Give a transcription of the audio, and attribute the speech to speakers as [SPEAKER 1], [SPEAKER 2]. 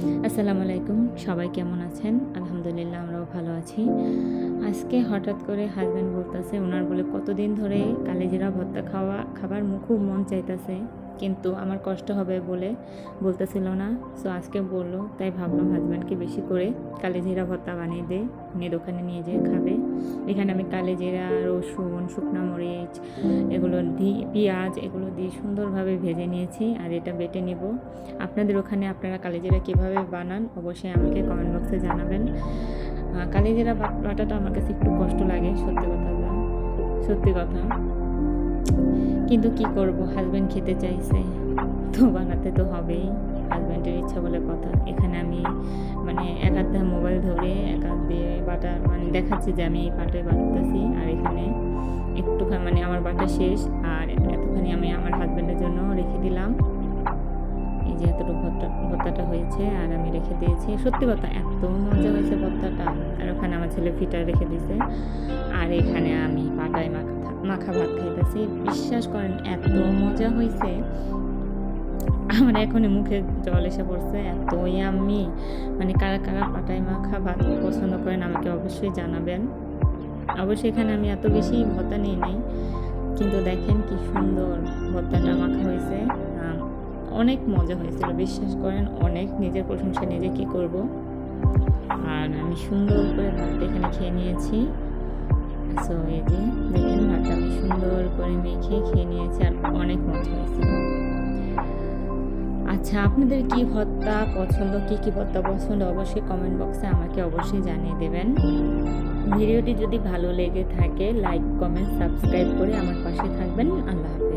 [SPEAKER 1] আসসালামু আলাইকুম, সবাই কেমন আছেন? আলহামদুলিল্লাহ আমরাও ভালো আছি। আজকে হঠাৎ করে হাসব্যান্ড বলতেছে উনার বলে কতদিন ধরে কালিজিরা ভর্তা খাবার খুব মন চাইতেছে, কিন্তু আমার কষ্ট হবে বলে বলতেছিল না। সো আজকে বলল, তাই ভাবলাম হাসব্যান্ডকে বেশি করে কালিজিরা ভর্তা বানিয়ে দেই, উনি দোকানে নিয়ে যেয়ে খাবে। এখানে আমি কালিজিরা, রসুন, শুকনা মরিচ, এগুলো দিয়ে পেঁয়াজ এগুলো দিয়ে সুন্দরভাবে ভেজে নিয়েছি, আর এটা বেটে নিব। আপনাদের ওখানে আপনারা কালিজিরা কীভাবে বানান অবশ্যই আমাকে কমেন্ট বক্সে জানাবেন। কালিজিরা বাটাটা আমার কাছে একটু কষ্ট লাগে, সত্যি কথা। কিন্তু কি করব, হাজব্যান্ড খেতে চাইছে তো বানাতে তো হবেই, হাজব্যান্ডের ইচ্ছা বলে কথা। এখানে আমি এক হাতে মোবাইল ধরে এক হাত দিয়ে বাটা দেখাচ্ছি যে আমি এই পাটায় বাটতেছি, আর এখানে একটুখানি আমার বাটা শেষ, আর এতখানি আমি আমার হাজব্যান্ডের জন্য রেখে দিলাম। এই যে এতটুকু ভর্তাটা হয়েছে আর আমি রেখে দিয়েছি। সত্যি কথা এত মজা হয়েছে ভর্তাটা। আর ওখানে আমার ছেলে ফিটার রেখে দিয়েছে, আর এখানে আমি পাটায় মাখা ভাত খাইতেছি। বিশ্বাস করেন এত মজা হয়েছে, আমার এখনই মুখে জল এসে পড়ছে, এত ইয়াম্মি। কারা কারা পাটায় মাখা ভাত পছন্দ করেন আমাকে অবশ্যই জানাবেন। অবশ্যই এখানে আমি এত বেশি ভর্তা নিয়ে নেই, কিন্তু দেখেন কি সুন্দর ভর্তাটা মাখা হয়েছে। অনেক মজা হয়েছিল, বিশ্বাস করেন অনেক। নিজের প্রশংসা নিজে কী করব। আর আমি সুন্দর করে ভাতটা এখানে খেয়ে নিয়েছি। সো এই যে দেখেন ভাতটা আমি সুন্দর করে মেখে খেয়ে নিয়েছি, আর অনেক মজা হয়েছিল। আচ্ছা, আপনাদের কি ভর্তা পছন্দ, কী ভর্তা পছন্দ অবশ্যই কমেন্ট বক্সে আমাকে অবশ্যই জানিয়ে দেবেন। ভিডিওটি যদি ভালো লেগে থাকে লাইক, কমেন্ট, সাবস্ক্রাইব করে আমার পাশে থাকবেন। আল্লাহ হাফেজ।